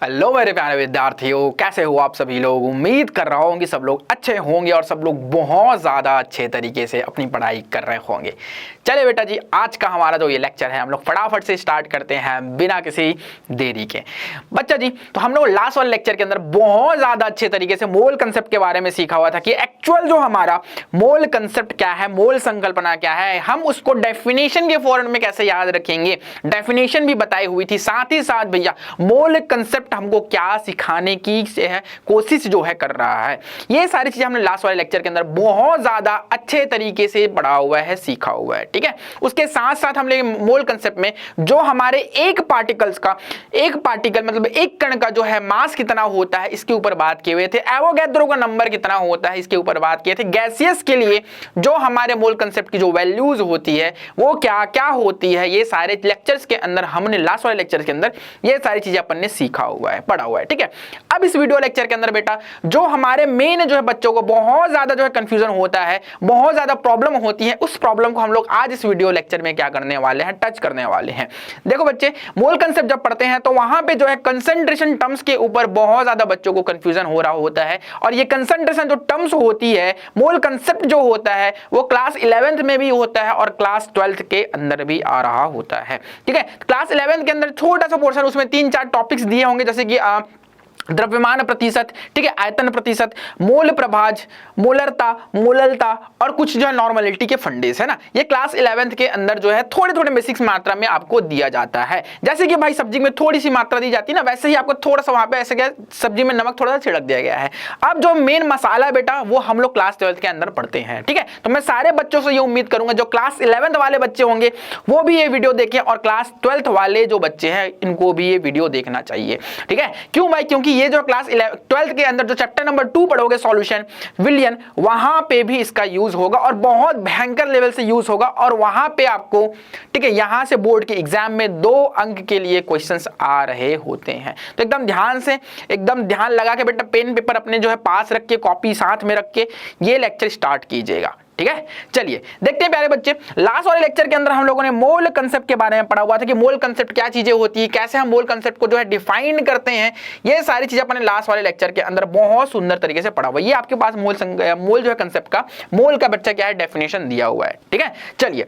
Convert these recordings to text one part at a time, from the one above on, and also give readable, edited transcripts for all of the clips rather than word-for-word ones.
Hello मेरे प्यारे विद्यार्थियों, कैसे हो आप सभी लोग। उम्मीद कर रहा हूँ कि सब लोग अच्छे होंगे और सब लोग बहुत ज़्यादा अच्छे तरीके से अपनी पढ़ाई कर रहे होंगे। चलिए बेटा जी, आज का हमारा जो ये लेक्चर है हम लोग फटाफट से स्टार्ट करते हैं बिना किसी देरी के। बच्चा जी, तो हम लोग लास्ट वाले लेक्चर के अंदर बहुत ज़्यादा अच्छे तरीके से मोल कंसेप्ट के बारे में सीखा हुआ था कि एक्चुअल जो हमारा मोल कंसेप्ट क्या है, मोल संकल्पना क्या है, हम उसको डेफिनेशन के फॉर्म में कैसे याद रखेंगे, डेफिनेशन भी बताई हुई थी। साथ ही साथ भैया मोल कंसेप्ट हमको क्या सिखाने की है कोशिश जो है कर रहा है, ये सारी चीजें हमने लास्ट वाले लेक्चर के अंदर बहुत ज्यादा अच्छे तरीके से पढ़ा हुआ है, सीखा हुआ है। ठीक है, उसके साथ साथ हम लोग मोल कंसेप्ट में जो हमारे एक पार्टिकल्स का, एक पार्टिकल मतलब एक कण का जो है मास कितना होता है इसके ऊपर बात किए हुए थे। एवोगैड्रो का नंबर कितना होता है इसके ऊपर बात किए थे। गैसियस के लिए जो हमारे मोल कंसेप्ट की जो वैल्यूज होती है वो क्या क्या होती है, ये सारे लेक्चर्स के अंदर हमने लास्ट वाले लेक्चर के अंदर ये सारी चीजें अपन ने सीखा हुआ है, पढ़ा हुआ है। ठीक है, अब इस वीडियो लेक्चर के अंदर बेटा जो हमारे मेन जो है बच्चों को बहुत ज्यादा जो है कंफ्यूजन होता है, बहुत ज्यादा प्रॉब्लम होती है, उस प्रॉब्लम को हम लोग आज इस वीडियो लेक्चर में क्या करने वाले हैं, टच करने वाले हैं। देखो बच्चे, मोल कंसेप्ट जब पढ़ते हैं तो वहां पे जो है कंसंट्रेशन टर्म्स के ऊपर बहुत ज्यादा बच्चों को कंफ्यूजन हो रहा होता है, और ये कंसंट्रेशन जो टर्म्स होती है, मोल कंसेप्ट जो होता है वो क्लास 11th में भी होता है और क्लास 12th के अंदर भी आ रहा होता है। ठीक है, क्लास 11th के अंदर छोटा सा पोर्शन, उसमें 3-4 टॉपिक्स दिए होंगे, जैसे कि द्रव्यमान प्रतिशत, ठीक है, आयतन प्रतिशत, मोल प्रभाज, मोलरता, मोललता और कुछ जो है नॉर्मलिटी के फंडेस है ना, ये क्लास 11th के अंदर जो है थोड़े थोड़े बेसिक्स मात्रा में आपको दिया जाता है। जैसे कि भाई सब्जी में थोड़ी सी मात्रा दी जाती है ना, वैसे ही आपको थोड़ा सा वहां पे ऐसे क्या सब्जी में नमक थोड़ा सा छिड़क दिया गया है। अब जो मेन मसाला है बेटा वो हम लोग क्लास 12th के अंदर पढ़ते हैं। ठीक है, तो मैं सारे बच्चों से ये उम्मीद करूंगा जो क्लास 11th वाले बच्चे होंगे वो भी ये वीडियो देखें, और क्लास 12th वाले जो बच्चे हैं इनको भी ये वीडियो देखना चाहिए। ठीक है, क्यों भाई, क्योंकि ये जो क्लास 12th के अंदर जो चैप्टर नंबर 2 पढ़ोगे सॉल्यूशन विलियन, वहां पे भी इसका यूज होगा और बहुत भयंकर लेवल से यूज होगा, और वहां पे आपको, ठीक है, यहां से बोर्ड के एग्जाम में 2 अंक के लिए क्वेश्चंस आ रहे होते हैं। तो एकदम ध्यान से, एकदम ध्यान लगा के बेटा पेन पेपर अपने जो है पास रख के, कॉपी साथ में रख के ये लेक्चर स्टार्ट कीजिएगा। ठीक है, चलिए देखते हैं प्यारे बच्चे, लास्ट वाले लेक्चर के अंदर हम लोगों ने मोल कंसेप्ट के बारे में पढ़ा हुआ था कि मोल कंसेप्ट क्या चीजें होती है, कैसे हम मोल कंसेप्ट को जो है डिफाइन करते हैं, ये सारी चीजें अपने लास्ट वाले लेक्चर के अंदर बहुत सुंदर तरीके से पढ़ा हुआ है। ये आपके पास मोल जो है कंसेप्ट का, मोल का बच्चा क्या है डेफिनेशन दिया हुआ है। ठीक है, चलिए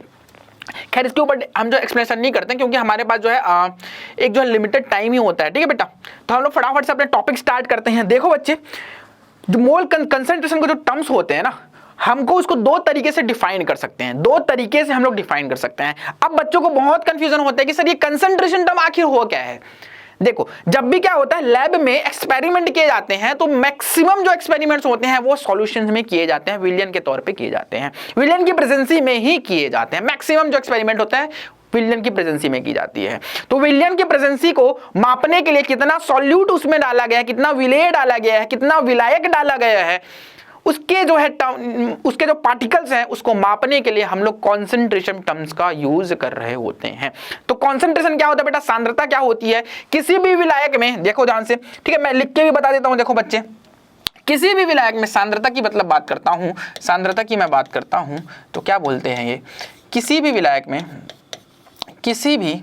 खैर इसके ऊपर हम जो एक्सप्लेनेशन नहीं करते क्योंकि हमारे पास जो है एक जो है लिमिटेड टाइम ही होता है। ठीक है बेटा, तो हम लोग फटाफट से अपने टॉपिक स्टार्ट करते हैं। देखो बच्चे, जो मोल कंसंट्रेशन के जो टर्म्स होते हैं ना, हमको उसको 2 तरीके से डिफाइन कर सकते हैं, 2 तरीके से हम लोग डिफाइन कर सकते हैं। अब बच्चों को बहुत कंफ्यूजन होता है कि सर ये कंसंट्रेशन टर्म आखिर हो क्या है। देखो, जब भी क्या होता है लैब में एक्सपेरिमेंट किए जाते हैं तो मैक्सिमम जो एक्सपेरिमेंट्स होते हैं वो सॉल्यूशंस में किए जाते हैं, विलियन के तौर पे किए जाते हैं, विलियन की प्रेजेंसी में ही किए जाते हैं। मैक्सिमम जो एक्सपेरिमेंट होता है विलियन की प्रेजेंसी में की जाती है। तो विलियन की प्रेजेंसी को मापने के लिए कितना सॉल्यूट उसमें डाला गया है, कितना विलेय डाला गया है, कितना विलायक डाला गया है, उसके जो है उसके जो पार्टिकल्स हैं उसको मापने के लिए हम लोग कॉन्सेंट्रेशन टर्म्स का यूज कर रहे होते हैं। तो कॉन्सेंट्रेशन क्या होता है बेटा, सांद्रता क्या होती है किसी भी विलायक में। देखो ध्यान से, ठीक है, मैं लिख के भी बता देता हूं। देखो बच्चे, किसी भी विलायक में सांद्रता की मतलब बात करता हूं, सांद्रता की मैं बात करता हूं तो क्या बोलते हैं ये, किसी भी विलायक में, किसी भी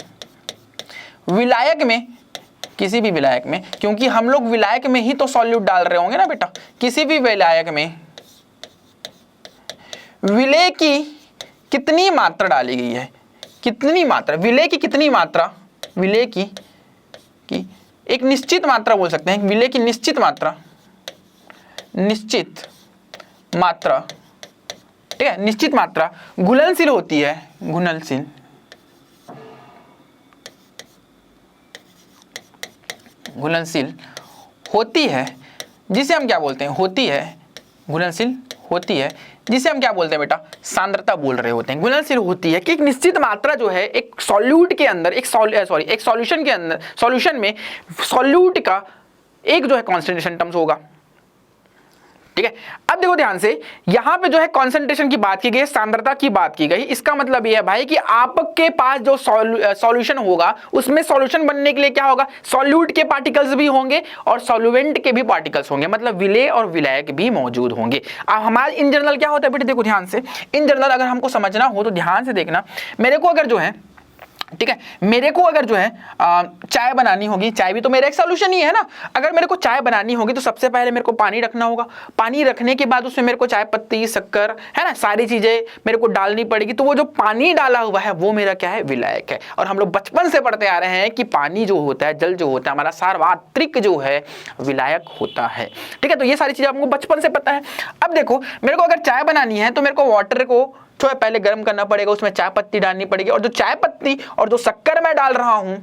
विलायक में, किसी भी विलायक में, क्योंकि हम लोग विलायक में ही तो सॉल्यूट डाल रहे होंगे ना बेटा, किसी भी विलायक में विलेय की कितनी मात्रा डाली गई है, कितनी मात्रा, विलेय की कितनी मात्रा, विलेय की एक निश्चित मात्रा बोल सकते हैं, विलेय की निश्चित मात्रा, निश्चित मात्रा, ठीक है, निश्चित मात्रा घुलनशील होती है, घुलनशील, घुलनशील होती है, जिसे हम क्या बोलते हैं, होती है, घुलनशील होती है, जिसे हम क्या बोलते हैं बेटा, सांद्रता बोल रहे होते हैं। घुलनशील होती है कि एक निश्चित मात्रा जो है एक सॉल्यूट के अंदर, एक सॉल्यूशन के अंदर, सॉल्यूशन में सॉल्यूट का एक जो है कॉन्सेंट्रेशन टर्म्स होगा। ठीक है, अब देखो ध्यान से, यहां पे जो है कंसंट्रेशन की बात की गई, सांद्रता की बात की गई। इसका मतलब यह है भाई कि आपके पास जो सॉल्यूशन होगा उसमें सॉल्यूशन बनने के लिए क्या होगा, सॉल्यूट के पार्टिकल्स भी होंगे और सॉल्वेंट के भी पार्टिकल्स होंगे, मतलब विलेय और विलायक भी मौजूद होंगे। अब हमारे इन जनरल क्या होता है बेटे, देखो ध्यान से, इन जनरल अगर हमको समझना हो तो ध्यान से देखना। मेरे को अगर जो है ठीक है। मेरे को अगर जो है चाय बनानी होगी, चाय भी तो मेरा एक सोल्यूशन ही है ना। अगर मेरे को चाय बनानी होगी तो सबसे पहले मेरे को पानी रखना होगा, पानी रखने के बाद उसमें मेरे को चाय पत्ती, शक्कर, है ना, सारी चीजें मेरे को डालनी पड़ेगी। तो वो जो पानी डाला हुआ है वो मेरा क्या है, विलायक है। और हम लोग बचपन से पढ़ते आ रहे हैं कि पानी जो होता है, जल जो होता है, हमारा सार्वत्रिक जो है विलायक होता है। ठीक है, तो ये सारी चीजें आपको बचपन से पता है। अब देखो, मेरे को अगर चाय बनानी है तो मेरे को वाटर को जो है पहले गर्म करना पड़ेगा, उसमें चाय पत्ती डालनी पड़ेगी, और जो चाय पत्ती और जो शक्कर मैं डाल रहा हूं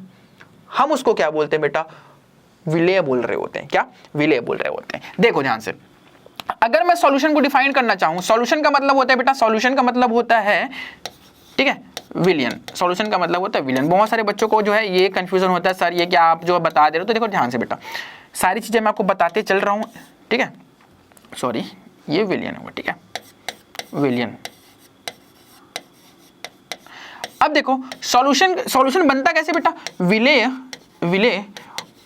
हम उसको क्या बोलते हैं बेटा, विलेय बोल रहे होते हैं। क्या विलेय बोल रहे होते हैं। देखो ध्यान से, अगर मैं सॉल्यूशन को डिफाइन करना चाहूं, सॉल्यूशन का मतलब होता है बेटा, सॉल्यूशन का मतलब होता है, ठीक है, विलियन। सॉल्यूशन का मतलब होता है विलियन। बहुत सारे बच्चों को जो है ये कंफ्यूजन होता है, सर ये क्या आप जो बता दे रहे हो। तो देखो ध्यान से बेटा, सारी चीजें मैं आपको बताते चल रहा हूं, ठीक है, सॉरी ये विलियन होगा, ठीक है, विलियन। अब देखो सॉल्यूशन बनता कैसे बेटा, विलेय विलेय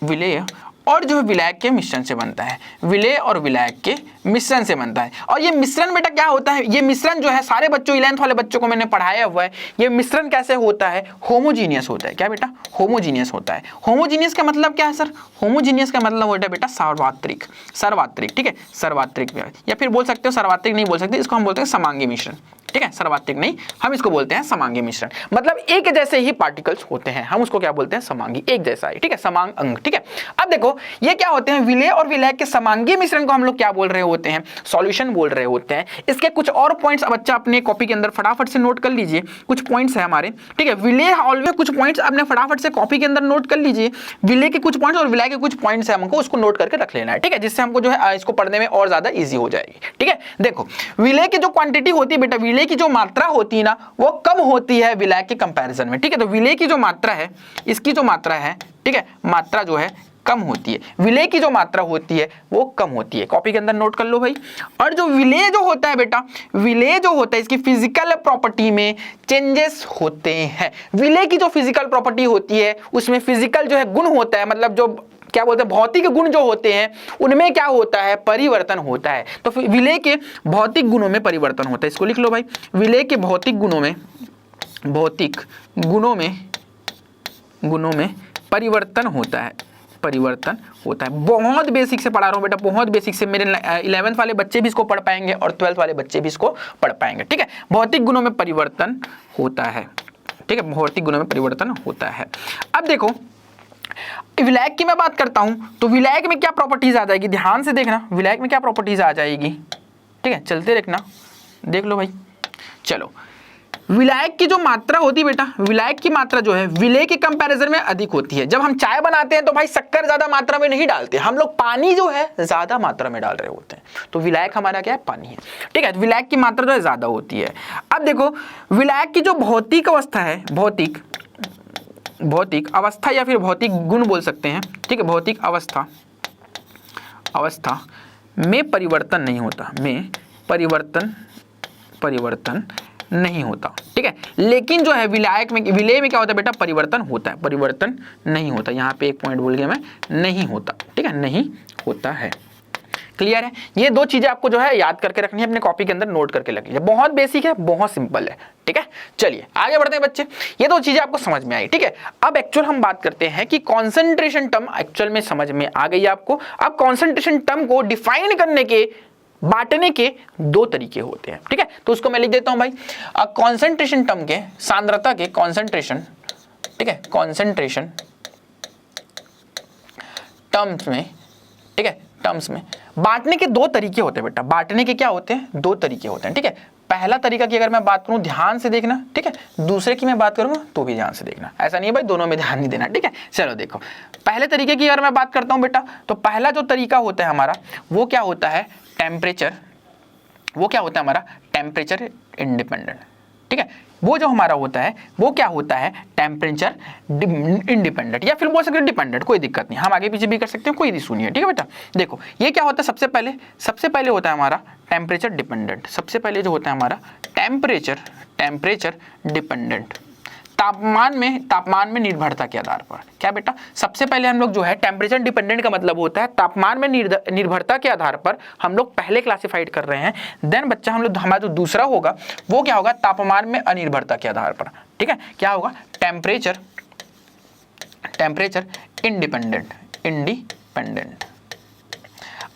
विलेय और जो है विलायक के मिश्रण से बनता है, विलेय और विलायक के मिश्रण से बनता है। और ये मिश्रण बेटा क्या होता है, ये मिश्रण जो है सारे बच्चों 11th वाले बच्चों को मैंने पढ़ाया हुआ है। ये मिश्रण कैसे होता है, होमोजीनियस होता है। क्या बेटा, होमोजीनियस होता है। होमोजीनियस का मतलब क्या है सर, होमोजीनियस का मतलब होता है बेटा सार्वत्रिक, सार्वत्रिक, ठीक है, सार्वत्रिक, या फिर बोल सकते हो सार्वत्रिक नहीं बोल सकते, इसको हम बोलते हैं समांगी मिश्रण। ठीक है, सर्वात्रिक नहीं, हम इसको बोलते हैं समांगी मिश्रण। मतलब एक जैसे ही पार्टिकल्स होते हैं, हम उसको क्या बोलते हैं, समांगी, एक जैसा ही, ठीक है, समांग अंग। ठीक है, अब देखो ये क्या होते हैं, विलेय और विलायक के समांगी मिश्रण को हम लोग क्या बोल रहे होते हैं, सॉल्यूशन बोल रहे होते हैं। इसके कुछ और पॉइंट्स बच्चा अपने कॉपी के अंदर फटाफट से नोट कर लीजिए, कुछ पॉइंट्स है हमारे। ठीक है, विलेय ऑलवेज कुछ पॉइंट्स अपने फटाफट से कॉपी के अंदर नोट कर लीजिए, विलेय के कुछ पॉइंट्स और विलायक के कुछ पॉइंट्स है, हमको उसको नोट करके रख लेना है। ठीक है, जिससे हमको जो है इसको पढ़ने में और ज्यादा ईजी हो जाएगी। ठीक है, देखो विलेय की जो क्वांटिटी होती है बेटा, विलेय की जो मात्रा होती है ना, वो कम होती है विलायक के कंपैरिजन में। ठीक है, तो विलेय की जो मात्रा है, इसकी जो मात्रा है, ठीक है, मात्रा जो है कम होती है, विलेय की जो मात्रा होती है वो कम होती है। कॉपी के अंदर नोट कर लो भाई। और जो विलेय जो होता है बेटा, विलेय जो होता है इसकी फिजिकल प्रॉपर्टी में चेंजेस होते हैं। विलेय की जो फिजिकल प्रॉपर्टी होती है उसमें फिजिकल जो है गुण होता है, मतलब जो क्या बोलते हैं भौतिक गुण जो होते हैं उनमें क्या होता है, परिवर्तन होता है। तो विलेय के भौतिक गुणों में परिवर्तन होता है, इसको लिख लो भाई, विलेय के भौतिक गुणों में, भौतिक गुणों में परिवर्तन होता है, परिवर्तन होता है। बहुत बेसिक से पढ़ा रहा हूं बेटा, बहुत बेसिक से। मेरे 11th वाले बच्चे भी इसको पढ़ पाएंगे और 12th वाले बच्चे भी इसको पढ़ पाएंगे। ठीक है, भौतिक गुणों में परिवर्तन होता है। ठीक है, भौतिक गुणों में परिवर्तन होता है। अब देखो विलायक की मैं बात करता हूं तो विलायक में क्या प्रॉपर्टीज आ जाएगी, ध्यान से देखना, विलायक में क्या प्रॉपर्टीज आ जाएगी। ठीक है, चलते देखना, देख लो भाई। चलो, विलायक की जो मात्रा होती है बेटा, विलायक की मात्रा जो है विलेय के कंपैरिजन में अधिक होती है। जब हम चाय बनाते हैं तो भाई शक्कर ज्यादा मात्रा में नहीं डालते, हम लोग पानी जो है ज्यादा मात्रा में डाल रहे होते हैं। तो विलायक हमारा क्या है, पानी है। ठीक है, विलायक की मात्रा जो है ज्यादा होती है। अब देखो विलायक की जो भौतिक अवस्था है, भौतिक अवस्था या फिर भौतिक गुण बोल सकते हैं। ठीक है, भौतिक अवस्था में परिवर्तन नहीं होता, में परिवर्तन नहीं होता। ठीक है, लेकिन जो है विलायक में, विलेय में क्या होता है बेटा, परिवर्तन होता है, परिवर्तन नहीं होता। यहाँ पे एक पॉइंट भूल गया मैं, नहीं होता। ठीक है, नहीं होता है। क्लियर है, ये दो चीजें आपको जो है याद करके रखनी है, अपने कॉपी के अंदर नोट करके रख लीजिए। बहुत बेसिक है, बहुत सिंपल है। ठीक है, चलिए आगे बढ़ते हैं बच्चे, ये दो चीजें आपको समझ में आई। ठीक है, अब एक्चुअल हम बात करते हैं कि कॉन्सेंट्रेशन टर्म एक्चुअल में समझ में आ गई आपको। अब कॉन्सेंट्रेशन टर्म को डिफाइन करने के, बांटने के दो तरीके होते हैं। ठीक है, तो उसको मैं लिख देता हूं भाई, कॉन्सेंट्रेशन टर्म के, सांद्रता के कॉन्सेंट्रेशन, ठीक है, कॉन्सेंट्रेशन टर्म्स में, ठीक है, टर्म्स में बांटने के दो तरीके होते हैं बेटा। बांटने के क्या होते हैं, दो तरीके होते हैं। ठीक है, पहला तरीका की अगर मैं बात करूं ध्यान से देखना, ठीक है, दूसरे की मैं बात करूंगा तो भी ध्यान से देखना, ऐसा नहीं है भाई दोनों में ध्यान नहीं देना। ठीक है, चलो देखो, पहले तरीके की अगर मैं बात करता हूं बेटा, तो पहला जो तरीका होता है हमारा वो क्या होता है, टेम्परेचर, वो क्या होता है हमारा, टेम्परेचर इंडिपेंडेंट। ठीक है, वो जो हमारा होता है वो क्या होता है, टेम्परेचर इंडिपेंडेंट, या फिर बोल सकते हैं डिपेंडेंट, कोई दिक्कत नहीं, हम आगे पीछे भी कर सकते हैं, कोई इशू नहीं है। ठीक है बेटा, देखो ये क्या होता है, सबसे पहले होता है हमारा टेम्परेचर डिपेंडेंट। सबसे पहले जो होता है हमारा टेम्परेचर डिपेंडेंट, तापमान में निर्भरता के आधार पर। क्या बेटा, सबसे पहले हम लोग जो है टेम्परेचर डिपेंडेंट का मतलब होता है तापमान में निर्भरता के आधार पर हम लोग पहले क्लासिफाइड कर रहे हैं। देन बच्चा हम लोग, हमारा जो दूसरा होगा वो क्या होगा, तापमान में अनिर्भरता के आधार पर। ठीक है, क्या होगा, टेम्परेचर इंडिपेंडेंट।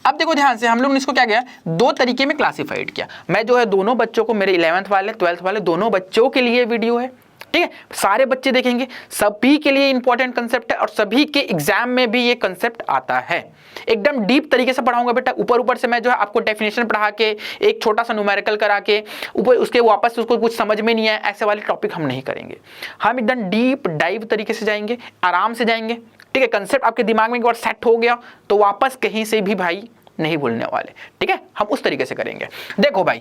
अब देखो ध्यान से, हम लोग ने इसको क्या किया, दो तरीके में क्लासिफाइड किया। मैं जो है दोनों बच्चों को, मेरे 11th वाले 12th वाले दोनों बच्चों के लिए वीडियो है, ठीक है, सारे बच्चे देखेंगे, सभी के लिए इंपॉर्टेंट कंसेप्ट है और सभी के एग्जाम में भी ये कंसेप्ट आता है। एकदम डीप तरीके से पढ़ाऊंगा बेटा, ऊपर से मैं जो है आपको डेफिनेशन पढ़ा के, एक छोटा सा न्यूमेरिकल करा के, ऊपर उसके वापस उसको कुछ समझ में नहीं आया, ऐसे वाले टॉपिक हम नहीं करेंगे। हम एकदम डीप डाइव तरीके से जाएंगे, आराम से जाएंगे, ठीक है। कंसेप्ट आपके दिमाग में एक बार सेट हो गया तो वापस कहीं से भी भाई नहीं भूलने वाले, ठीक है। हम उस तरीके से करेंगे। देखो भाई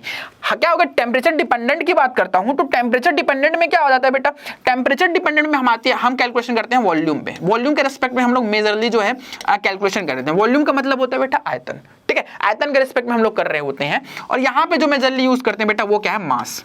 क्या होगा, टेम्परेचर डिपेंडेंट की बात करता हूं तो टेम्परेचर डिपेंडेंट में क्या हो जाता है बेटा, टेम्परेचर डिपेंडेंट में हम कैलकुलेशन करते हैं वॉल्यूम पे। वॉल्यूम के रेस्पेक्ट में हम लोग मेजरली जो है कैलकुलेशन करते हैं। वॉल्यूम का मतलब होता है बेटा आयतन, ठीक है, आयतन के रेस्पेक्ट में हम लोग कर रहे होते हैं। और यहां पे जो मेजरली यूज करते हैं बेटा वो क्या है, मास।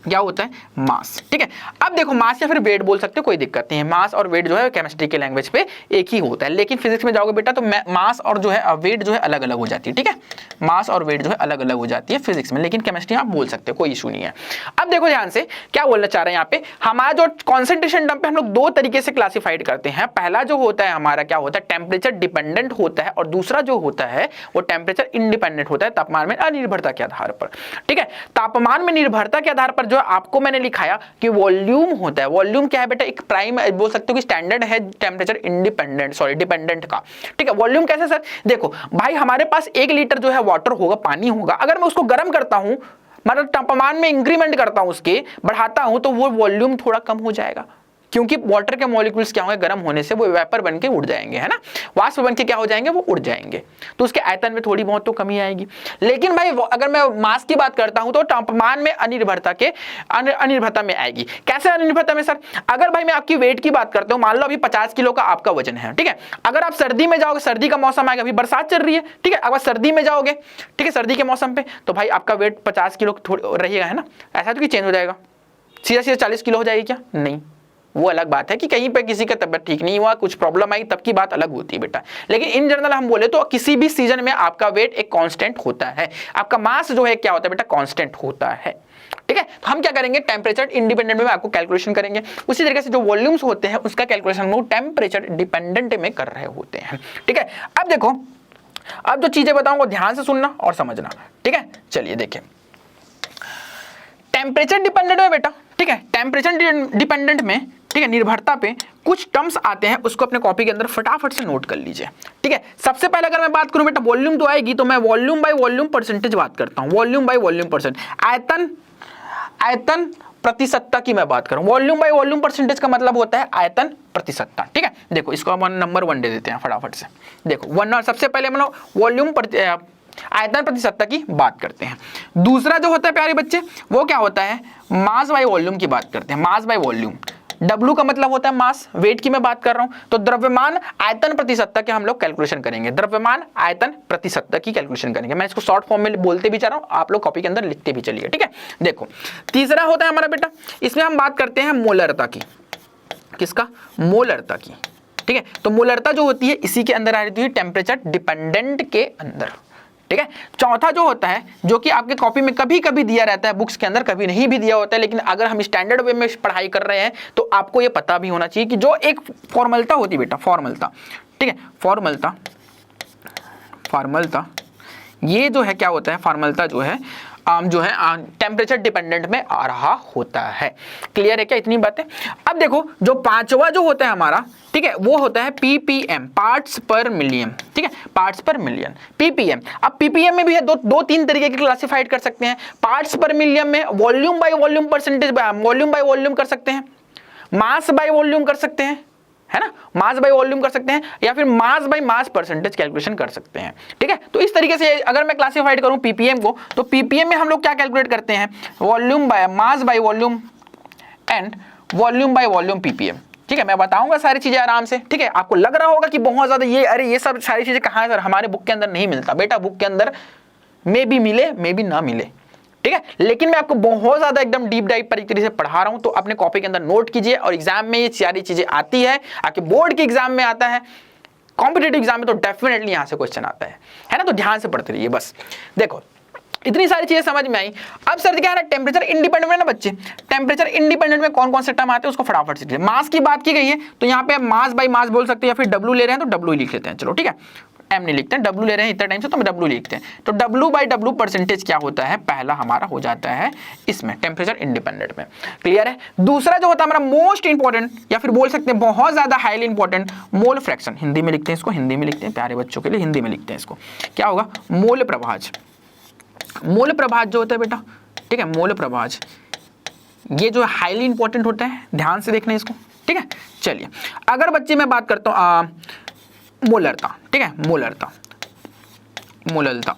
क्या होता है, मास, ठीक है। अब देखो मास या फिर वेट बोल सकते हो, कोई दिक्कत नहीं है। मास और वेट जो है केमिस्ट्री के लैंग्वेज पे एक ही होता है, लेकिन फिजिक्स में जाओगे बेटा तो मास और जो है वेट जो है अलग अलग हो जाती है, ठीक है। मास और वेट जो है अलग अलग हो जाती है फिजिक्स में, लेकिन केमिस्ट्री आप बोल सकते हो, कोई इशू नहीं है। अब देखो ध्यान से क्या बोलना चाह रहे हैं यहाँ पे, हमारा जो कॉन्सेंट्रेशन टर्म पे हम लोग दो तरीके से क्लासिफाइड करते हैं। पहला जो होता है हमारा क्या होता है, टेम्परेचर डिपेंडेंट होता है, और दूसरा जो होता है वो टेम्परेचर इंडिपेंडेंट होता है, तापमान में अनिर्भरता के आधार पर, ठीक है। तापमान में निर्भरता के आधार पर जो आपको मैंने लिखाया कि वॉल्यूम होता है। वॉल्यूम क्या है बेटा, एक प्राइम बोल सकते हो कि स्टैंडर्ड है टेम्परेचर डिपेंडेंट का, ठीक है। वॉल्यूम कैसे सर, देखो भाई हमारे पास 1 लीटर जो है वाटर होगा, पानी होगा, अगर मैं उसको गर्म करता हूं, मतलब तापमान में इंक्रीमेंट करता हूं, उसके बढ़ाता हूं, तो वो वॉल्यूम थोड़ा कम हो जाएगा, क्योंकि वाटर के मॉलिक्यूल्स क्या होंगे, गर्म होने से वो वेपर बन के उड़ जाएंगे, है ना, वाष्प बन के क्या हो जाएंगे, वो उड़ जाएंगे, तो उसके आयतन में थोड़ी बहुत तो कमी आएगी। लेकिन भाई अगर मैं मास की बात करता हूं तो तापमान में अनिर्भरता में आएगी। कैसे अनिर्भरता में सर, अगर भाई मैं आपकी वेट की बात करता हूं, मान लो अभी 50 किलो का आपका वजन है, ठीक है। अगर आप सर्दी में जाओगे, सर्दी का मौसम आएगा, अभी बरसात चल रही है, ठीक है, अगर सर्दी में जाओगे, ठीक है, सर्दी के मौसम पे, तो भाई आपका वेट 50 किलो रहेगा, है ना। ऐसा तो कि चेंज हो जाएगा, सीधा 40 किलो हो जाएगी क्या, नहीं, वो अलग बात है कि कहीं पे किसी का तबियत ठीक नहीं हुआ, कुछ प्रॉब्लम आई, तब की बात अलग होती है बेटा। लेकिन इन जनरल हम बोले तो किसी भी सीजन में आपका वेट एक कांस्टेंट होता है, आपका मास जो है क्या होता है बेटा, कांस्टेंट होता है, ठीक है। तो हम क्या करेंगे, टेम्परेचर इंडिपेंडेंट में आपको कैलकुलेशन करेंगे। उसी तरीके से जो वॉल्यूम्स होते हैं उसका कैलकुलेशन हम लोग टेम्परेचर डिपेंडेंट में कर रहे होते हैं, ठीक है। अब देखो, अब जो चीजें बताऊंगा ध्यान से सुनना और समझना, ठीक है। चलिए देखिए, टेम्परेचर डिपेंडेंट में बेटा, ठीक है, टेम्परेचर डिपेंडेंट में, ठीक है, निर्भरता पे कुछ टर्म्स आते हैं, उसको अपने कॉपी के अंदर फटाफट से नोट कर लीजिए, ठीक है। सबसे पहले अगर मैं बात करूं बेटा वॉल्यूम तो आएगी, तो मैं वॉल्यूम बाय वॉल्यूम परसेंटेज बात करता हूं, वॉल्यूम बाय वॉल्यूम परसेंट, आयतन प्रतिशतता की मैं बात करूं। वॉल्यूम बाय वॉल्यूम परसेंटेज का मतलब होता है आयतन प्रतिशतता, ठीक है। देखो इसको हम नंबर 1 दे देते हैं फटाफट से। देखो 1, सबसे पहले हम लोग वॉल्यूम आयतन प्रतिशतता की बात करते हैं। दूसरा जो होता है प्यारे बच्चे वो क्या होता है, मास बाय वॉल्यूम की बात करते हैं, मास बाय वॉल्यूम। W का मतलब होता है मास, वेट की मैं बात कर रहा हूं, तो द्रव्यमान आयतन प्रतिशतता के हम लोग कैलकुलेशन करेंगे, द्रव्यमान आयतन प्रतिशतता की कैलकुलेशन करेंगे। मैं इसको शॉर्ट फॉर्म में बोलते भी जा रहा हूं, आप लोग कॉपी के अंदर लिखते भी चलिए, ठीक है। देखो तीसरा होता है हमारा बेटा, इसमें हम बात करते हैं मोलरता की, किसका, मोलरता की, ठीक है। तो मोलरता जो होती है इसी के अंदर आ रही है, टेम्परेचर डिपेंडेंट के अंदर, ठीक है। चौथा जो होता है, जो कि आपके कॉपी में कभी कभी दिया रहता है, बुक्स के अंदर कभी नहीं भी दिया होता है, लेकिन अगर हम स्टैंडर्ड वे में पढ़ाई कर रहे हैं तो आपको ये पता भी होना चाहिए कि जो एक फॉर्मलता होती है बेटा, फॉर्मलता, ठीक है, फॉर्मलता ये जो है क्या होता है, फॉर्मलता जो है टेम्परेचर डिपेंडेंट में आ रहा होता है। क्लियर है क्या इतनी बातें। अब देखो जो पांचवा जो होता है हमारा, ठीक है, वो होता है ppm, पार्ट्स पर मिलियन, ठीक है, पार्ट्स पर मिलियन, ppm। अब ppm में भी है दो तीन तरीके की क्लासिफाइड कर सकते हैं। पार्ट्स पर मिलियन में volume by volume percentage, volume by volume कर सकते हैं, मास बाय वॉल्यूम कर सकते हैं, है ना, मास बाय वॉल्यूम कर सकते हैं, या फिर mass by mass percentage calculation कर सकते हैं, ठीक है। तो इस तरीके से अगर मैं क्लासिफाइड करूं पीपीएम को, तो पीपीएम में हम लोग क्या कैलकुलेट करते हैं, volume by mass by volume and volume by volume ppm, ठीक है। मैं बताऊंगा सारी चीजें आराम से, ठीक है। आपको लग रहा होगा कि बहुत ज्यादा ये सब सारी चीजें कहां है सर, हमारे बुक के अंदर नहीं मिलता बेटा, बुक के अंदर मे भी मिले मे भी ना मिले, ठीक है। लेकिन मैं आपको बहुत ज्यादा एकदम डीप डाइव तरीके से पढ़ा रहा हूं, तो अपने कॉपी के अंदर नोट कीजिए, और एग्जाम में ये सारी चीजें आती है, आपके बोर्ड के एग्जाम में आता है, कॉम्पिटिटिव एग्जाम में तो डेफिनेटली यहां से क्वेश्चन आता है ना। तो ध्यान से पढ़ते रहिए बस। देखो इतनी सारी चीजें समझ में आई। अब सर क्या है ना, टेम्परेचर इंडिपेंडेंट है ना बच्चे, टेम्परेचर इंडिपेंडेंट में कौन कौन से टर्म आते हैं उसको फटाफट से लिखिए। मास की बात की गई है तो यहाँ पे मास बाई मास बोल सकते हैं, या फिर डब्ल्यू ले रहे हैं तो डब्ल्यू ही लिख लेते हैं, चलो ठीक है, एम नहीं लिखते हैं, डब्ल्यू ले रहे हैं इतने टाइम से तो हम डब्ल्यू लिखते हैं। तो डब्ल्यू बाई डब्ल्यू परसेंटेज क्या होता है, पहला हमारा हो जाता है इसमें टेम्परेचर इंडिपेंडेंट में, क्लियर है। दूसरा जो होता है हमारा मोस्ट इंपॉर्टेंट, या फिर बोल सकते हैं बहुत ज्यादा highly important, mole fraction, Hindi में लिखते हैं इसको, हिंदी में लिखते हैं प्यारे बच्चों के लिए, हिंदी में लिखते हैं इसको, क्या होगा, मोल प्रभाज। मोल प्रभाज जो होता है बेटा, ठीक है, मोल प्रभाज ये जो हाईली इंपॉर्टेंट होता है, ध्यान से देखना इसको, ठीक है। चलिए अगर बच्चे मैं बात करता हूं मोलरता, ठीक है, मोलरता, मोलरता,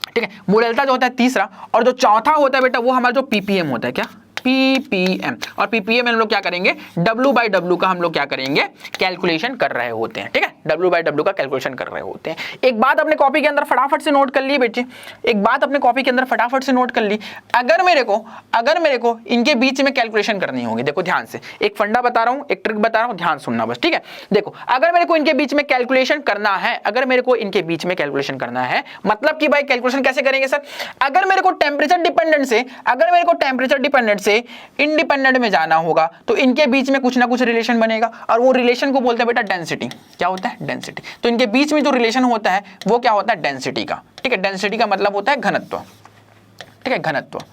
ठीक है, मोलरता जो होता है तीसरा, और जो चौथा होता है बेटा वो हमारा जो पीपीएम होता है, क्या पीपीएम, और पीपीएम में हम लोग क्या करेंगे, डब्ल्यू बाई डब्ल्यू का हम लोग क्या करेंगे, कैलकुलेशन कर रहे होते हैं, ठीक है, डब्ल्यू बाई डब्ल्यू का कैलकुलेशन कर रहे होते हैं। एक बात अपने कॉपी के अंदर फटाफट से नोट कर ली बेटे, एक बात अपने कॉपी के अंदर फटाफट से नोट कर ली, अगर मेरे को इनके बीच में कैलकुलेशन करनी होगी, देखो ध्यान से, एक फंडा बता रहा हूं, एक ट्रिक बता रहा हूं, ध्यान सुनना बस, ठीक है। देखो अगर मेरे को इनके बीच में कैलकुलेशन करना है, अगर मेरे को इनके बीच में कैलकुलेशन करना है, मतलब कि भाई कैलकुलेशन कैसे करेंगे सर, अगर मेरे को टेम्परेचर डिपेंडेंट से, अगर मेरे को टेम्परेचर डिपेंडेंट से इंडिपेंडेंट में जाना होगा तो इनके बीच में कुछ ना कुछ रिलेशन बनेगा, और वो रिलेशन को बोलते हैं बेटा डेंसिटी। क्या होता है, डेंसिटी। तो इनके बीच में जो रिलेशन होता है वो क्या होता है, डेंसिटी का, ठीक है। डेंसिटी का मतलब होता है घनत्व, ठीक है, घनत्व।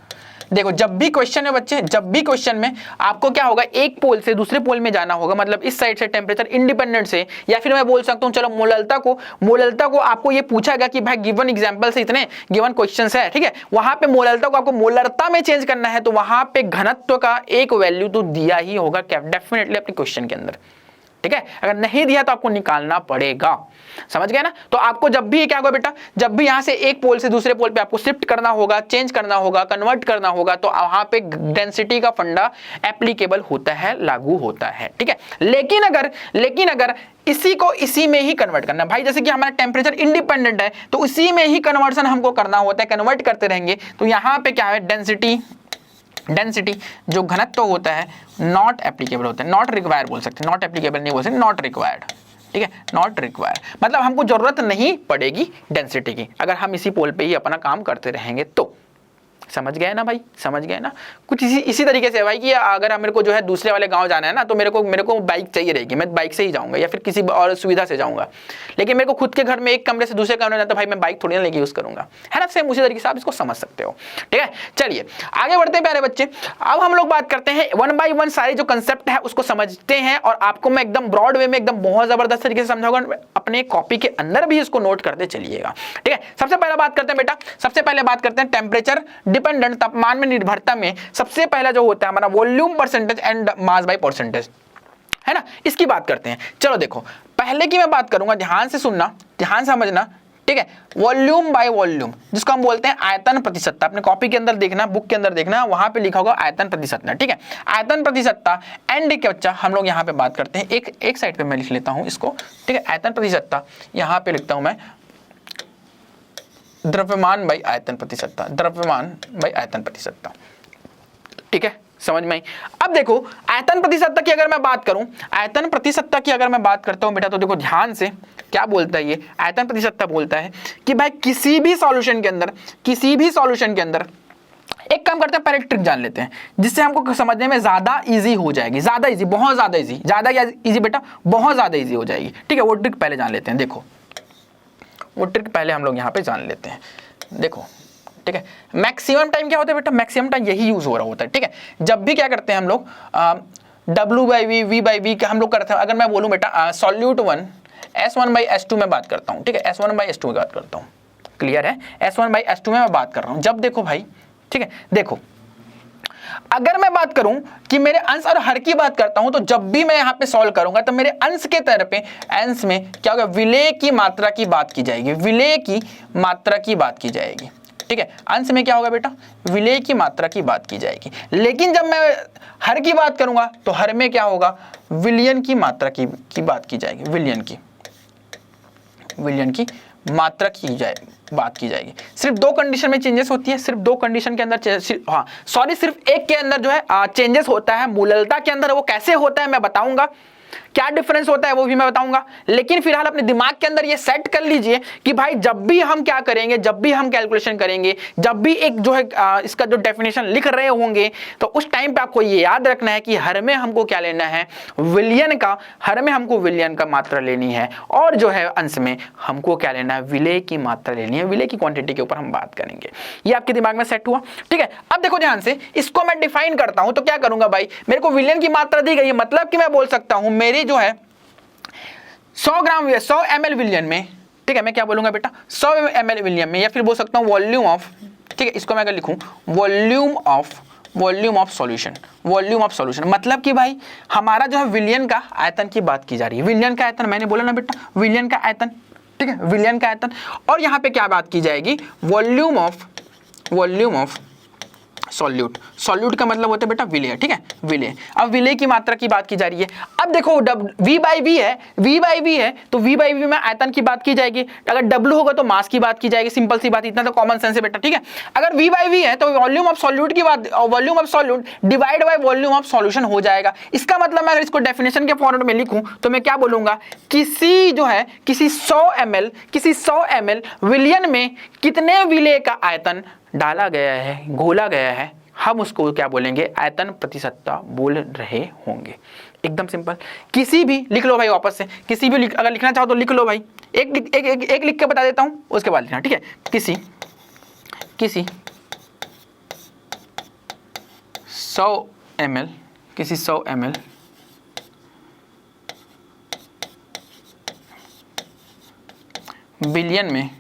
देखो जब भी क्वेश्चन है बच्चे, जब भी क्वेश्चन में आपको क्या होगा, एक पोल से दूसरे पोल में जाना होगा, मतलब इस साइड से टेम्परेचर इंडिपेंडेंट से, या फिर मैं बोल सकता हूं चलो मोललता को आपको ये पूछा गया कि भाई गिवन एग्जांपल से इतने गिवन क्वेश्चंस है, ठीक है, वहां पे मोललता को आपको मोलरता में चेंज करना है, तो वहां पे घनत्व का एक वैल्यू तो दिया ही होगा डेफिनेटली अपने क्वेश्चन के अंदर, ठीक है। अगर नहीं दिया तो आपको निकालना पड़ेगा, समझ गए ना। तो आपको जब भी क्या होगा बेटा, जब भी यहां से एक पोल से दूसरे पोल पे आपको शिफ्ट करना होगा, चेंज करना होगा, कन्वर्ट करना होगा, तो वहां पे डेंसिटी का फंडा एप्लीकेबल होता है, लागू होता है, ठीक है। लेकिन अगर इसी को इसी में ही कन्वर्ट करना भाई, जैसे कि हमारा टेम्परेचर इंडिपेंडेंट है तो इसी में ही कन्वर्शन हमको करना होता है, कन्वर्ट करते रहेंगे, तो यहां पे क्या है, डेंसिटी जो घनत्व होता है नॉट एप्लीकेबल होता है, नॉट रिक्वायर बोल सकते हैं, नॉट एप्लीकेबल नहीं बोल सकते, नॉट रिक्वायर्ड, ठीक है, नॉट रिक्वायर, मतलब हमको जरूरत नहीं पड़ेगी डेंसिटी की, अगर हम इसी पोल पे ही अपना काम करते रहेंगे तो। समझ गए ना भाई, समझ गए ना। कुछ इसी तरीके से भाई कि अगर मेरे को जो है दूसरे वाले गांव जाना है ना, तो मेरे को बाइक चाहिए रहेगी, मैं बाइक से ही जाऊंगा या फिर किसी और सुविधा से जाऊंगा, लेकिन मेरे को खुद के घर में एक कमरे से दूसरे कमरे में जाता, भाई मैं बाइक थोड़ी ना लेके यूज करूंगा, है ना। सेम उसी तरीके से आप इसको समझ सकते हो, ठीक है। चलिए आगे बढ़ते हैं प्यारे बच्चे, अब हम लोग बात करते हैं वन बाई वन सारे जो कंसेप्ट है उसको समझते हैं, और आपको मैं एकदम ब्रॉड वे में एकदम बहुत जबरदस्त तरीके से समझाऊंगा, अपने कॉपी के अंदर भी इसको नोट करते चलिएगा, ठीक है। सबसे पहले बात करते हैं बेटा, सबसे पहले बात करते हैं टेम्परेचर डिपेंडेंट, तापमान में निर्भरता में सबसे पहला जो होता है हमारा volume percentage and mass by percentage, है ना, इसकी बात करते हैं। चलो देखो पहले की मैं बात करूंगा, ध्यान से सुनना, ध्यान समझना, ठीक है। वॉल्यूम बाय वॉल्यूम जिसको हम बोलते हैं आयतन प्रतिशतता, अपने कॉपी के अंदर देखना, बुक के अंदर देखना, वहां पे लिखा होगा आयतन प्रतिशतता, ठीक है, आयतन प्रतिशतता। एंड क्या बच्चा, हम लोग यहाँ पे बात करते हैं, एक साइड पे मैं लिख लेता हूं इसको, ठीक है, आयतन प्रतिशतता, यहाँ पे लिखता हूं मैं द्रव्यमान बाई आयतन प्रतिशतता, द्रव्यमान बाई आयतन प्रतिशतता, ठीक है, समझ में आई। अब देखो आयतन प्रतिशतता की अगर मैं बात करूं, आयतन प्रतिशतता की अगर मैं बात करता हूं बेटा, तो देखो ध्यान से क्या बोलता है ये आयतन प्रतिशतता, बोलता है कि भाई किसी भी सॉल्यूशन के अंदर एक काम करते हैं, पहले ट्रिक जान लेते हैं जिससे हमको समझने में ज्यादा इजी हो जाएगी, ज्यादा इजी, बहुत ज्यादा इजी, ज्यादा क्या इजी बेटा, बहुत ज्यादा इजी हो जाएगी, ठीक है। वो ट्रिक पहले जान लेते हैं, देखो वो ट्रिक पहले हम लोग यहाँ पे जान लेते हैं, देखो, ठीक है। मैक्सिमम टाइम क्या होता है बेटा, मैक्सिमम टाइम यही यूज हो रहा होता है, ठीक है। जब भी क्या करते हैं हम लोग W by V, V by V हम लोग करते हैं, अगर मैं बोलूँ बेटा सॉल्यूट 1 S1 बाई S2 में बात करता हूँ, ठीक है, S1 बाई S2 में बात करता हूँ, क्लियर है, S1 बाई S2 में मैं बात कर रहा हूँ। जब देखो भाई, ठीक है, देखो अगर मैं बात करूं कि मेरे अंश और हर की बात करता हूं, तो जब भी मैं यहां पे सॉल्व करूंगा तो मेरे अंश के तरफ पे अंश में क्या होगा, विलेय की मात्रा की बात की जाएगी, विलेय की मात्रा की बात की जाएगी, ठीक है। अंश में क्या होगा बेटा, विलेय की मात्रा की बात की जाएगी। लेकिन जब मैं हर की बात करूंगा तो हर में क्या होगा, विलयन की मात्रा की बात की जाएगी, विलयन की मात्रा बात की जाएगी। सिर्फ दो कंडीशन में चेंजेस होती है, सिर्फ दो कंडीशन के अंदर, हाँ सॉरी, सिर्फ एक के अंदर जो है चेंजेस होता है, मूललता के अंदर। वो कैसे होता है मैं बताऊंगा, क्या डिफरेंस होता है वो भी मैं बताऊंगा, लेकिन फिलहाल अपने दिमाग के अंदर ये सेट कर लीजिए कि भाई जब भी हम क्या करेंगे, जब भी हम कैलकुलेशन करेंगे, जब भी एक जो है इसका जो डेफिनेशन लिख रहे होंगे, तो उस टाइम पे आपको ये याद रखना है कि हर में हमको क्या लेना है, विलयन का, हर में हमको विलयन का मात्रा लेनी है, और जो है अंश में हमको क्या लेना है, विलेय की मात्रा लेनी है। विलेय की क्वांटिटी के ऊपर हम बात करेंगे। ये आपके दिमाग में सेट हुआ, ठीक है। अब देखो ध्यान से, इसको मैं डिफाइन करता हूं, तो क्या करूंगा भाई, मेरे को विलयन की मात्रा दी गई है, मतलब कि मैं बोल सकता हूं मेरी जो है 100 ग्राम 100 ml विलयन में, ठीक है, मैं क्या बोलूंगा बेटा, 100 ml विलयन में, या फिर बोल सकता हूं वॉल्यूम ऑफ, ठीक है, इसको मैं अगर लिखूं वॉल्यूम ऑफ सॉल्यूशन, मतलब कि भाई हमारा जो है विलयन का आयतन की बात की जा रही है। विलयन का आयतन मैंने बोला ना बेटा, विलयन का आयतन, ठीक है, विलयन का आयतन। और यहाँ पे क्या बात की जाएगी, वॉल्यूम ऑफ सॉल्यूट का मतलब होता है बेटा विलेय, ठीक है, विलेय। अब विलेय की मात्रा की बात की जा रही है। अब देखो V बाई वी है, तो V बाई वी में आयतन की बात की जाएगी। अगर W होगा तो मास की बात की जाएगी, सिंपल सी बात, इतना तो कॉमन सेंस है बेटा, ठीक है। अगर V बाई वी है तो वॉल्यूम ऑफ सॉल्यूट की बात, volume of solute divide by volume of solution हो जाएगा। इसका मतलब मैं अगर इसको डेफिनेशन के फॉर्मेट में लिखूं तो मैं क्या बोलूंगा, किसी 100 ml विलयन में कितने विलेय का आयतन डाला गया है, घोला गया है, हम उसको क्या बोलेंगे, आयतन प्रतिशतता बोल रहे होंगे। एकदम सिंपल। किसी भी लिख लो भाई, वापस से किसी भी अगर लिखना चाहो तो लिख लो भाई, एक लिख के बता देता हूं, उसके बाद लिखना, ठीक है। किसी 100 ml बिलियन में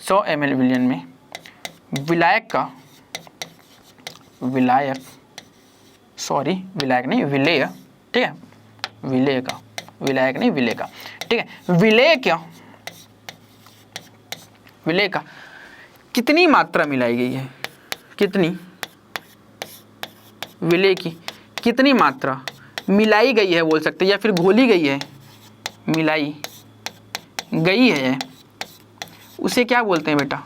विलयन में विलेय ठीक है, विलेय का, ठीक है, विलेय का कितनी मात्रा मिलाई गई है, विलेय की कितनी मात्रा मिलाई गई है बोल सकते हैं, या फिर घोली गई है, मिलाई गई है, उसे क्या बोलते हैं बेटा,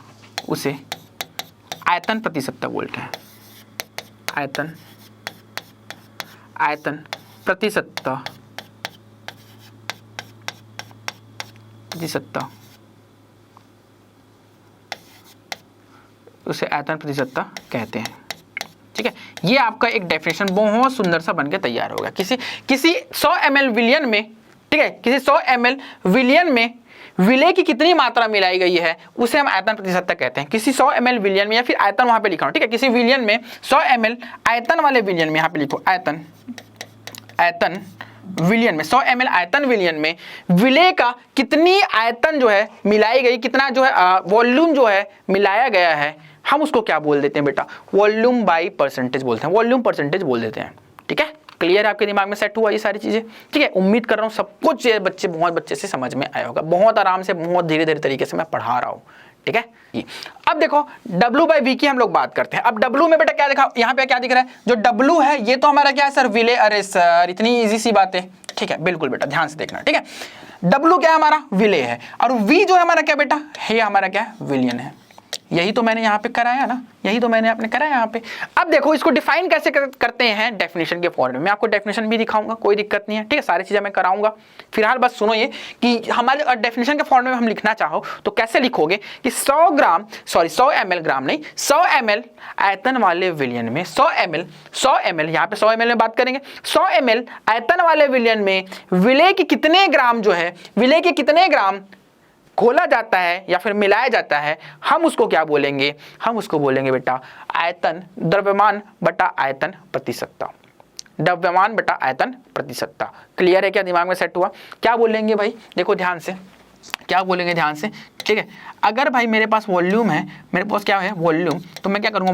उसे आयतन प्रतिशतता बोलते हैं। आयतन प्रतिशतता उसे आयतन प्रतिशतता कहते हैं, ठीक है। ये आपका एक डेफिनेशन बहुत सुंदर सा बनके तैयार होगा। किसी 100 ml विलयन में, ठीक है, किसी 100 ml विलयन में विलेय की कितनी मात्रा मिलाई गई है उसे हम आयतन प्रतिशतता कहते हैं। किसी 100 ml विलयन में, या फिर आयतन वहां पे लिखा हो, ठीक है, किसी विलयन में 100 ml आयतन वाले विलयन में, यहां पे लिखो आयतन विलयन में, 100 ml आयतन विलयन में विलेय का कितनी आयतन जो है मिलाई गई, कितना जो है वॉल्यूम जो है मिलाया गया है, हम उसको क्या बोल देते हैं बेटा, वॉल्यूम बाई परसेंटेज बोलते हैं, वॉल्यूम परसेंटेज बोल देते हैं, ठीक है। क्लियर है, आपके दिमाग में सेट हुआ ये सारी चीजें, ठीक है। उम्मीद कर रहा हूँ सब कुछ ये बहुत बच्चे से समझ में आया होगा, बहुत आराम से, बहुत धीरे धीरे तरीके से मैं पढ़ा रहा हूँ, ठीक है। अब देखो W बाई V की हम लोग बात करते हैं। अब W में बेटा क्या देखा, यहाँ पे क्या दिख रहा है, जो W है ये तो हमारा क्या है सर, विलेय। अरे सर इतनी इजी सी बात है, ठीक है, बिल्कुल बेटा ध्यान से देखना, ठीक है। W क्या है हमारा, विलेय है, और V जो है हमारा क्या बेटा, ये हमारा क्या है, विलयन है। यही तो मैंने यहाँ पे कराया ना, यही तो मैंने आपने कराया यहाँ पे। अब देखो इसको डिफाइन कैसे करते हैं डेफिनेशन के फॉर्म में, मैं आपको डेफिनेशन भी दिखाऊंगा, कोई दिक्कत नहीं है, ठीक है, सारी चीजें मैं कराऊंगा। फिलहाल बस सुनो ये कि हमारे डेफिनेशन के फॉर्म में हम लिखना चाहो तो कैसे लिखोगे कि 100 ml ग्राम नहीं, 100 ml आयतन वाले विलयन में, 100 ml यहाँ पे 100 ml में बात करेंगे, 100 ml आयतन वाले विलयन में विलेय के कितने ग्राम जो है, विलेय के कितने ग्राम घोला जाता है या फिर मिलाया जाता है, हम उसको क्या बोलेंगे, हम उसको बोलेंगे बेटा आयतन, द्रव्यमान बटा आयतन प्रतिशतता, द्रव्यमान बटा आयतन प्रतिशतता। क्लियर है, क्या दिमाग में सेट हुआ, क्या बोलेंगे भाई, देखो ध्यान से, क्या बोलेंगे ध्यान से, ठीक है। अगर भाई मेरे पास वॉल्यूम है, मेरे पास क्या है वॉल्यूम, तो मैं क्या करूँगा,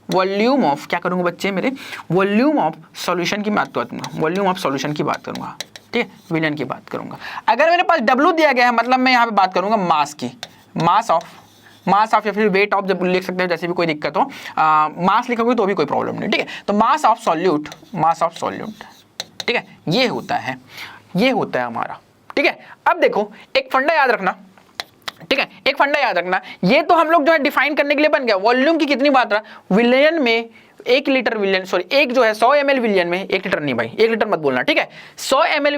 वॉल्यूम ऑफ क्या करूँगा बच्चे मेरे, वॉल्यूम ऑफ सॉल्यूशन की बात करूँगा, वॉल्यूम ऑफ सॉल्यूशन की बात करूँगा, ठीक है, विलयन की बात करूंगा। अगर मेरे पास W दिया गया है, मतलब मैं यहाँ पे बात करूंगा मास की, मास ऑफ या फिर वेट ऑफ, जब लिख सकते हो, जैसे भी कोई दिक्कत हो, मास लिखोगे तो भी कोई प्रॉब्लम नहीं, ठीक है। तो मास ऑफ सॉल्यूट, ठीक है, ये होता है हमारा, ठीक है। अब देखो एक फंडा याद रखना, ठीक है, एक फंडा याद रखना, ये तो हम लोग जो है डिफाइन करने के लिए बन गया, वॉल्यूम की कितनी मात्रा, विलयन में 1 लीटर विलियन, सॉरी एक जो है 100 ml विलियन में, 1 लीटर नहीं भाई, 1 लीटर मत बोलना, ठीक है। 100 ml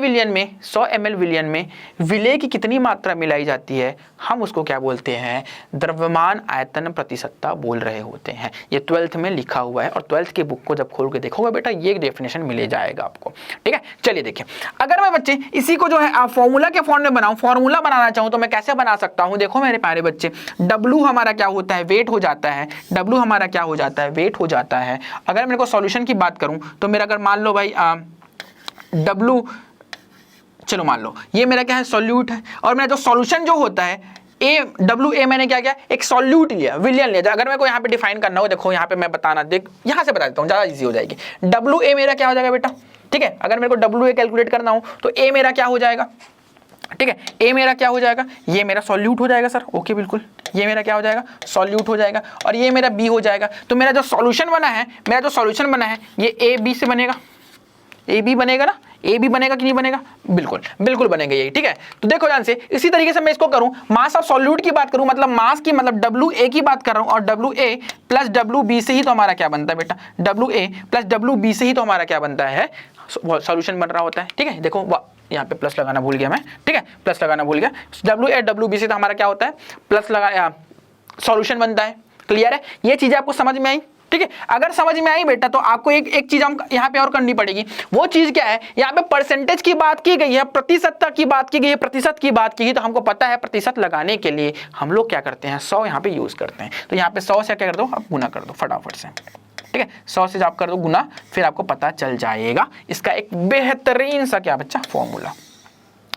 विलियन में विलेय की कितनी मात्रा मिलाई जाती है, हम उसको क्या बोलते हैं, द्रव्यमान आयतन प्रतिशतता बोल रहे होते हैं। ये 12th में लिखा हुआ है और 12th की बुक को जब खोल के देखोगे बेटा ये डेफिनेशन मिले जाएगा आपको, ठीक है। चलिए देखिए, अगर मैं बच्चे इसी को जो है फॉर्मूला के फॉर्म में बनाऊं, फॉर्मूला बनाना चाहूं तो मैं कैसे बना सकता हूं, देखो मेरे प्यारे बच्चे, W हमारा क्या होता है, वेट हो जाता है, W हमारा क्या हो जाता है, वेट हो जाता है। अगर मेरे को सॉल्यूशन की बात करूं तो मेरा अगर मान लो भाई W, चलो मान लो ये मेरा क्या है, सॉल्यूट है, और मेरा जो सॉल्यूशन जो होता है WA मैंने क्या किया, एक सॉल्यूट लिया, विलियन लिया। अगर मेरे को यहाँ पे डिफाइन करना हो, देखो यहाँ पे मैं बताना, देख यहाँ से बता देता हूँ, ज़्यादा इजी हो जाएगी। WA मेरा क्या हो जाएगा बेटा, ठीक है। अगर मेरे को WA कैलकुलेट करना हो तो A मेरा क्या हो जाएगा, ठीक है, A मेरा क्या हो जाएगा, ये मेरा सॉल्यूट हो जाएगा सर, ओके बिल्कुल, ये मेरा क्या हो जाएगा, सॉल्यूट हो जाएगा, और ये मेरा B हो जाएगा। तो मेरा जो सॉल्यूशन बना है, ये AB से बनेगा, AB बनेगा ना, AB बनेगा कि नहीं बनेगा, बिल्कुल बिल्कुल बनेगा ये, ठीक है। तो देखो ध्यान से, इसी तरीके से मैं इसको करूं, मास ऑफ सॉल्यूट की बात करूं, मतलब मास की, मतलब WA की बात कर रहा हूं, और WA प्लस WB से ही तो हमारा क्या बनता है बेटा, WA प्लस WB से ही तो हमारा क्या बनता है, सॉल्यूशन बन रहा होता है, ठीक है। देखो यहाँ पे प्लस लगाना भूल गया मैं, ठीक है, प्लस लगाना भूल गया, WA WB से तो हमारा क्या होता है, प्लस लगा, सॉल्यूशन बनता है। क्लियर है, ये चीजें आपको समझ में आई, ठीक है। अगर समझ में आई बेटा तो आपको एक चीज हम यहाँ पे और करनी पड़ेगी, वो चीज क्या है, यहाँ पे परसेंटेज की बात की गई है, प्रतिशतता की बात की गई है, प्रतिशत की बात की गई, तो हमको पता है प्रतिशत लगाने के लिए हम लोग क्या करते हैं, 100 यहाँ पे यूज करते हैं। तो यहाँ पे 100 से क्या कर दो, आप गुना कर दो फटाफट से, ठीक है, 100 से आप कर दो गुना, फिर आपको पता चल जाएगा इसका एक बेहतरीन सा क्या बच्चा फॉर्मूला,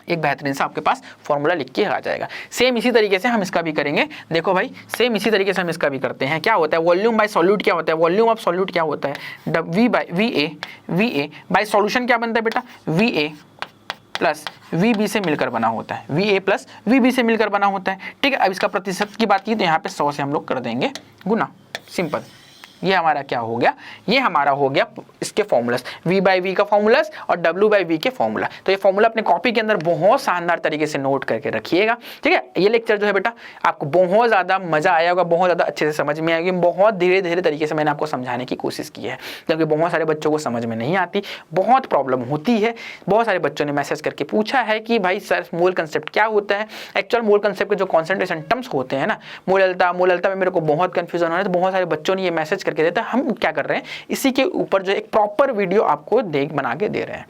एक बेहतरीन सा आपके पास फॉर्मूला लिख के आ जाएगा। सेम इसी तरीके से हम इसका भी करेंगे, देखो भाई सेम इसी तरीके से हम इसका भी करते हैं। क्या होता है, वॉल्यूम बाय सॉल्यूट क्या होता है, वॉल्यूम ऑफ सॉल्यूट क्या होता है, VA बाय सॉल्यूशन क्या बनता है बेटा, VA प्लस VB से मिलकर बना होता है, VA प्लस VB से मिलकर बना होता है, ठीक है। अब इसका प्रतिशत की बात की तो यहाँ पे 100 से हम लोग कर देंगे गुना, सिंपल। ये हमारा क्या हो गया, ये हमारा हो गया इसके फॉर्मूलास, V/V का फॉर्मूलास और W/V के फॉर्मूला। तो ये फॉर्मूला अपने कॉपी के अंदर बहुत शानदार तरीके से नोट करके रखिएगा, ठीक है। ये लेक्चर जो है बेटा आपको बहुत ज़्यादा मजा आया होगा, बहुत ज़्यादा अच्छे से समझ में आएगी, बहुत धीरे धीरे तरीके से मैंने आपको समझाने की कोशिश की है, क्योंकि बहुत सारे बच्चों को समझ में नहीं आती, बहुत प्रॉब्लम होती है। बहुत सारे बच्चों ने मैसेज करके पूछा है कि भाई सर मोल कंसेप्ट क्या होता है, एक्चुअल मोल कंसेप्ट के जो कॉन्सेंट्रेशन टर्म्स होते हैं ना, मोललता में मेरे को बहुत कन्फ्यूजन हो रहा है। तो बहुत सारे बच्चों ने ये मैसेज करके देता है, हम क्या कर रहे हैं, इसी के ऊपर जो एक प्रॉपर वीडियो आपको बना के दे रहे हैं,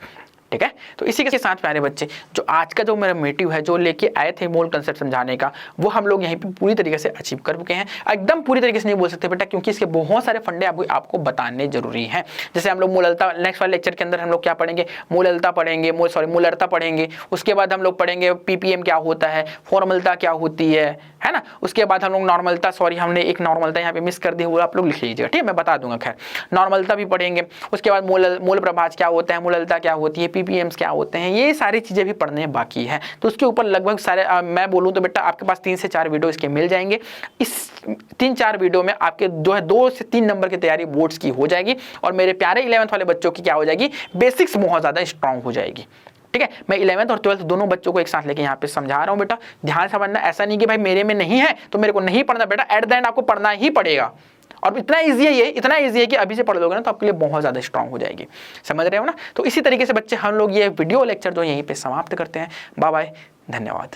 ठीक है। तो इसी के साथ प्यारे बच्चे, जो आज का जो मेरा मोटिव है, जो लेके आए थे मोल कंसेप्ट समझाने का, वो हम लोग यहीं पे पूरी तरीके से अचीव कर चुके हैं। एकदम पूरी तरीके से नहीं बोल सकते बेटा, क्योंकि इसके बहुत सारे फंडे आपको बताने जरूरी हैं। जैसे हम लोग मोललता, नेक्स्ट वाले लेक्चर के अंदर हम लोग क्या पढ़ेंगे, मोललता पढ़ेंगे, मोलरता पढ़ेंगे। उसके बाद हम लोग पढ़ेंगे PPM क्या होता है, फॉर्मलता क्या होती है ना। उसके बाद हम लोग नॉर्मलता, सॉरी हमने एक नॉर्मलता यहाँ पे मिस कर दी, वो आप लोग लिख लीजिएगा, ठीक है, मैं बता दूंगा। खैर नॉर्मलता भी पढ़ेंगे। उसके बाद मोल प्रभाज क्या होता है, मोललता क्या होती है, PPMs क्या होते हैं, ये सारी चीज़ें भी पढ़ने बाकी है। तो उसके ऊपर लगभग सारे मैं बोलूँ तो बेटा आपके पास 3 से 4 वीडियो इसके मिल जाएंगे। इस 3-4 वीडियो में आपके जो है 2 से 3 नंबर की तैयारी बोर्ड्स की हो जाएगी, और मेरे प्यारे 11th वाले बच्चों की क्या हो जाएगी, बेसिक्स बहुत ज़्यादा स्ट्रांग हो जाएगी, ठीक है। मैं 11th और 12th दोनों बच्चों को एक साथ लेके यहाँ पे समझा रहा हूँ बेटा, ध्यान से समझना। ऐसा नहीं कि भाई मेरे में नहीं है तो मेरे को नहीं पढ़ना बेटा, एट द एंड आपको पढ़ना ही पड़ेगा। और इतना ईजी है ये, इतना ईजी है कि अभी से पढ़ लोगे ना तो आपके लिए बहुत ज़्यादा स्ट्रांग हो जाएगी, समझ रहे हो ना। तो इसी तरीके से बच्चे हम लोग ये वीडियो लेक्चर जो यहीं पे समाप्त करते हैं। बाय बाय, धन्यवाद।